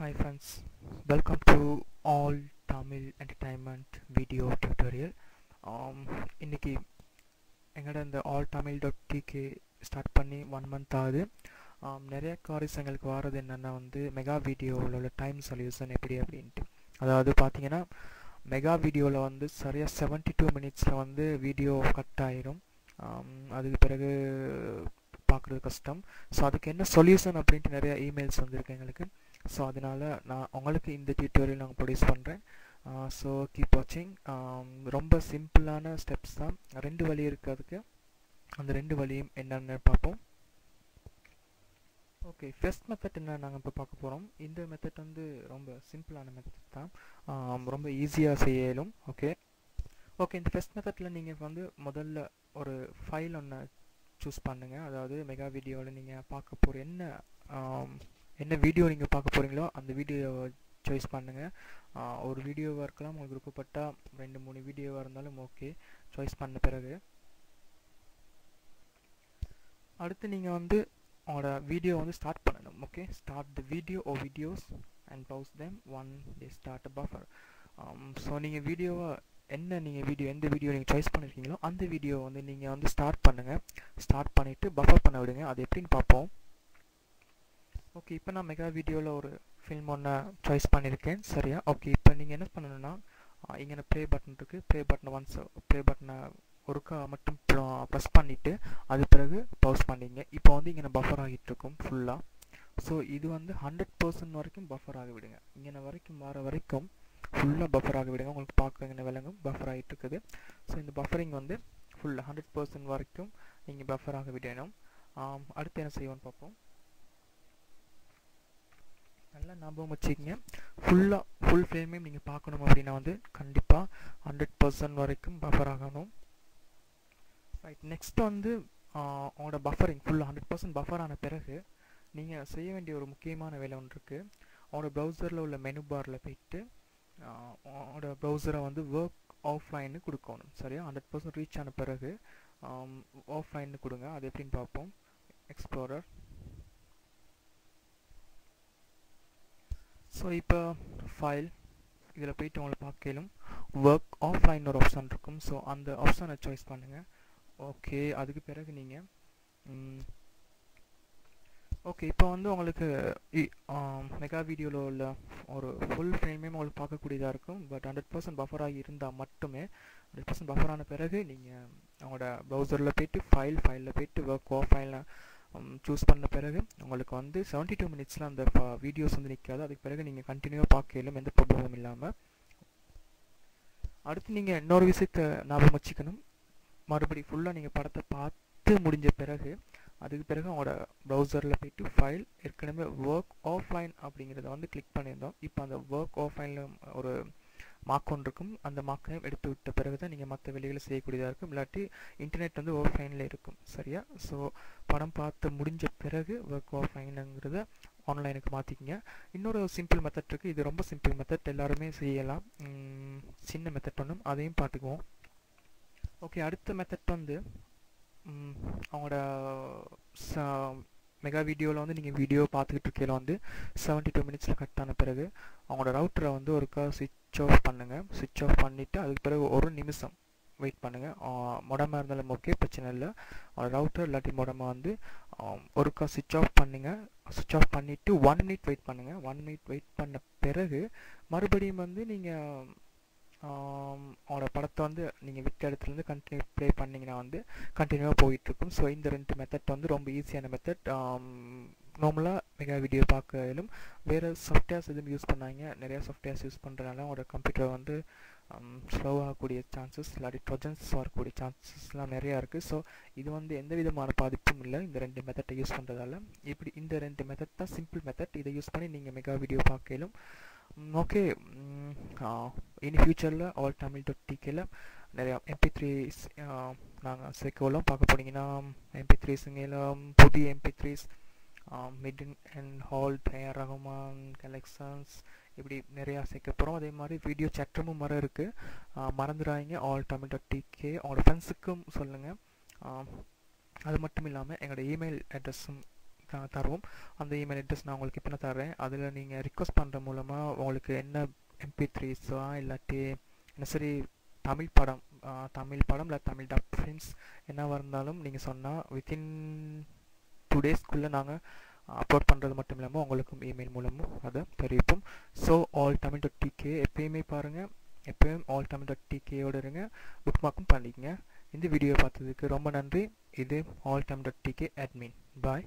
Hi friends, welcome to all Tamil entertainment video tutorial. இன்னைக்கு எங்கட இந்த alltamil.tk ஸ்டார்ட் பண்ணி 1 month ஆகுது. நிறைய காரிஸ் எங்களுக்கு வாரது என்னன்னா வந்து மெகா வீடியோவில் உள்ள டைம் சொல்யூஷன் எப்படி அப்படின்ட்டு. அதாவது பார்த்தீங்கன்னா மெகா வீடியோவில் வந்து சரியாக 72 minutesல வந்து வீடியோ கட் ஆயிரும். அதுக்கு பிறகு பார்க்குறது கஷ்டம். ஸோ அதுக்கு என்ன சொல்யூஷன் அப்படின்ட்டு நிறைய இமெயில்ஸ் வந்திருக்கு எங்களுக்கு. ஸோ அதனால் நான் உங்களுக்கு இந்த டியூட்டோரியல் நாங்கள் ப்ரொடியூஸ் பண்ணுறேன். ஸோ கீப் வாட்சிங். ரொம்ப சிம்பிளான ஸ்டெப்ஸ் தான், 2 வழி இருக்குது அதுக்கு. அந்த 2 வழியும் என்னென்னு பார்ப்போம். ஓகே, ஃபர்ஸ்ட் மெத்தட் என்ன நாங்கள் இப்போ பார்க்க போகிறோம். இந்த மெத்தட் வந்து ரொம்ப சிம்பிளான மெத்தட் தான், ரொம்ப ஈஸியாக செய்ய இயலும். ஓகே, இந்த ஃபர்ஸ்ட் மெத்தடில் நீங்கள் வந்து முதல்ல ஒரு ஃபைல் ஒன்று சூஸ் பண்ணுங்கள். அதாவது மெகா வீடியோவில் நீங்கள் பார்க்க போகிற என்ன வீடியோ நீங்கள் பார்க்க போகிறீங்களோ அந்த வீடியோவை சாய்ஸ் பண்ணுங்கள். ஒரு வீடியோவாக இருக்கலாம், உங்களுக்கு விருப்பப்பட்டால் 2-3 வீடியோவாக இருந்தாலும் ஓகே. சாய்ஸ் பண்ண பிறகு அடுத்து நீங்கள் வந்து உங்களோட வீடியோ வந்து ஸ்டார்ட் பண்ணணும். Okay, start the video oh videos and browse them on they start a buffer. So நீங்கள் வீடியோவை எந்த வீடியோ நீங்கள் சாய்ஸ் பண்ணியிருக்கீங்களோ அந்த வீடியோ வந்து நீங்கள் வந்து ஸ்டார்ட் பண்ணுங்கள். ஸ்டார்ட் பண்ணிவிட்டு பஃபர் பண்ண விடுங்க. அது எப்படின்னு பார்ப்போம். ஓகே, இப்போ நான் மெகா வீடியோவில் ஒரு ஃபில்ம் ஒன்று சாய்ஸ் பண்ணியிருக்கேன். சரியா? ஓகே, இப்போ நீங்கள் என்ன பண்ணணுன்னா இங்கே ப்ளே பட்டன் இருக்குது. ப்ளே பட்டனை ஒருக்கா மட்டும் ப்ரெஸ் பண்ணிவிட்டு அது பிறகு பவுஸ் பண்ணிங்க. இப்போ வந்து இங்கே பஃபர் ஆகிட்டு இருக்கும் ஃபுல்லாக. ஸோ இது வந்து 100% வரைக்கும் பஃபர் ஆகி விடுங்க. இங்கே வரைக்கும் வர வரைக்கும் ஃபுல்லாக பஃபர் ஆகி விடுங்க. உங்களுக்கு பார்க்க இங்கே விளங்கும் பஃபர் ஆகிட்டு இருக்குது. ஸோ இந்த பஃபரிங் வந்து ஃபுல்லாக 100% வரைக்கும் நீங்கள் பஃபர் ஆக விடணும். அடுத்து என்ன செய்வோன்னு பார்ப்போம். நல்லா ஞாபகம் வச்சுக்கிங்க, ஃபுல் ஃப்ரேமையும் நீங்கள் பார்க்கணும் அப்படின்னா வந்து கண்டிப்பாக 100% வரைக்கும் பஃபர் ஆகணும். ரைட், நெக்ஸ்ட் வந்து உங்களோட பஃபரிங் ஃபுல்லாக 100% பஃபர் ஆன பிறகு நீங்கள் செய்ய வேண்டிய ஒரு முக்கியமான வேலை ஒன்று இருக்குது. உங்களோட ப்ரௌசரில் உள்ள மெனு பாரில் போயிட்டு உங்களோட ப்ரௌசரை வந்து ஒர்க் ஆஃப்லைன்னு கொடுக்கணும். சரியா? 100% ரீச் ஆன பிறகு ஆஃப்லைன்னு கொடுங்க. அது எப்படின்னு பார்ப்போம். எக்ஸ்ப்ளோரர். ஸோ இப்போ ஃபைல் இதில் போயிட்டு உங்களை பார்க்கலும் ஒர்க் ஆஃப்லைன் ஒரு ஆப்ஷன் இருக்கும். ஸோ அந்த ஆப்ஷனை சாய்ஸ் பண்ணுங்கள். ஓகே, அதுக்கு பிறகு நீங்கள் ஓகே இப்போ வந்து உங்களுக்கு மெகா வீடியோவில் உள்ள ஒரு ஃபுல் ஃப்ரேமே உங்களுக்கு பார்க்கக்கூடியதாக இருக்கும். பட் 100% பஃபர் ஆகி இருந்தால் மட்டுமே 100% பஃபர் ஆன பிறகு நீங்கள் அவங்களோட ப்ரௌசரில் போய்ட்டு ஃபைலில் போய்ட்டு ஒர்க் ஆஃப்லைனில் சூஸ் பண்ண பிறகு உங்களுக்கு வந்து 72 minutesல அந்த வீடியோஸ் வந்து நிற்காது. அதுக்கு பிறகு நீங்கள் கண்டினியூவாக பார்க்கலும் எந்த ப்ராப்ளமும் இல்லாமல். அடுத்து நீங்கள் இன்னொரு விஷயத்தை ஞாபகம் வச்சுக்கணும். மறுபடி ஃபுல்லாக நீங்கள் படத்தை பார்த்து முடிஞ்ச பிறகு அதுக்கு பிறகு அவங்களோட ப்ரௌசரில் போய்ட்டு ஃபைல் ஏற்கனவே ஒர்க் ஆஃப்லைன் அப்படிங்கிறத வந்து கிளிக் பண்ணியிருந்தோம். இப்போ அந்த ஒர்க் ஆஃப்லைனில் ஒரு மார்க் ஒன்று இருக்கும். அந்த மார்க்கையும் எடுத்து விட்ட பிறகு தான் நீங்கள் மற்ற வேலைகளை செய்யக்கூடியதாக இருக்கும். இல்லாட்டி இன்டர்நெட் வந்து ஆஃப்லைனில் இருக்கும். சரியா? ஸோ படம் பார்த்து முடிஞ்ச பிறகு ஒர்க் ஆஃப்லைனுங்கிறத ஆன்லைனுக்கு மாற்றிக்கிங்க. இன்னொரு சிம்பிள் மெத்தட் இருக்குது. இது ரொம்ப சிம்பிள் மெத்தட், எல்லாருமே செய்யலாம். சின்ன மெத்தட் ஒன்றும், அதையும் பார்த்துக்குவோம். ஓகே, அடுத்த மெத்தட் வந்து அவங்களோட மெகா வீடியோவில் வந்து நீங்கள் வீடியோ பார்த்துக்கிட்டு இருக்கையில் வந்து 72 minutesல கட் ஆன பிறகு அவங்களோட ரவுட்டரை வந்து ஒருக்கா சுவிட்ச் ஆஃப் பண்ணுங்கள். சுவிட்ச் ஆஃப் பண்ணிவிட்டு அதுக்கு பிறகு 1 நிமிஷம் வெயிட் பண்ணுங்கள். மொடமாக இருந்தாலும் ஓகே, பிரச்சனை இல்லை. ரவுட்டர் இல்லாட்டி மொடமாக வந்து ஒருக்கா சுவிட்ச் ஆஃப் பண்ணுங்கள். சுவிட்ச் ஆஃப் பண்ணிவிட்டு 1 minute வெயிட் பண்ணுங்கள். 1 minute வெயிட் பண்ண பிறகு மறுபடியும் வந்து நீங்கள் அவங்களோட படத்தை வந்து நீங்கள் விட்ட இடத்துலேருந்து கண்டினியூ ப்ளே பண்ணிங்கன்னா வந்து கண்டினியூவாக போயிட்டுருக்கும். ஸோ இந்த 2 மெத்தட் வந்து ரொம்ப ஈஸியான மெத்தட். நார்மலாக மெகா வீடியோ பார்க்கலும் வேறு சாஃப்ட்வேர்ஸ் எதுவும் யூஸ் பண்ணாங்க. நிறையா சாஃப்ட்வேர்ஸ் யூஸ் பண்ணுறதுனால அவங்களோட கம்ப்யூட்டர் வந்து ஸ்லோ ஆகக்கூடிய சான்சஸ் இல்லாட்டி ட்ரோஜன்ஸ் வரக்கூடிய சான்சஸ்லாம் நிறையா இருக்குது. ஸோ இது வந்து எந்த விதமான பாதிப்பும் இல்லை இந்த 2 மெத்தட்டை யூஸ் பண்ணுறதால. இப்படி இந்த 2 மெத்தட் தான் சிம்பிள் மெத்தட். இதை யூஸ் பண்ணி நீங்கள் மெகா வீடியோ பார்க்கலும். ஓகே, இனி ஃபியூச்சரில் alltamil.tk நிறையா MP3s நாங்கள் சேர்க்கலாம். பார்க்க போனீங்கன்னா MP3ஸுங்கெல்லாம் புதிய MP3s mid and halt A R Rahman collections இப்படி நிறையா சேர்க்க போகிறோம். அதே மாதிரி வீடியோ சட்டமும் இருக்குது. மறந்துடாதீங்க alltamil.tk உங்களோட ஃப்ரெண்ட்ஸுக்கும் சொல்லுங்கள். அது மட்டும் இல்லாமல் எங்களோட இமெயில் அட்ரஸும் தருவோம். அந்த இமெயில் அட்ரஸ் நான் உங்களுக்கு இப்போ நான் தர்றேன். அதில் நீங்கள் ரிக்வஸ்ட் பண்ணுற மூலமாக உங்களுக்கு என்ன MP3s இல்லாட்டி என்ன சரி தமிழ் படம் இல்லை தமிழ் டப் ஃபிலிம்ஸ் என்னவாக இருந்தாலும் நீங்கள் சொன்னால் வித்தின் 2 டேஸ்க்குள்ளே நாங்கள் அப்லோட் பண்ணுறது மட்டும் இல்லாமல் உங்களுக்கும் இமெயில் மூலமும் அதை தெரிவிப்போம். ஸோ alltamil.tk எப்பயுமே பாருங்கள், எப்பயும் alltamil.tk-யோடு இருங்க, புக் மார்க்கும் பண்ணிக்கங்க. இந்த வீடியோ பார்த்ததுக்கு ரொம்ப நன்றி. இது alltamil.tk admin. பாய்.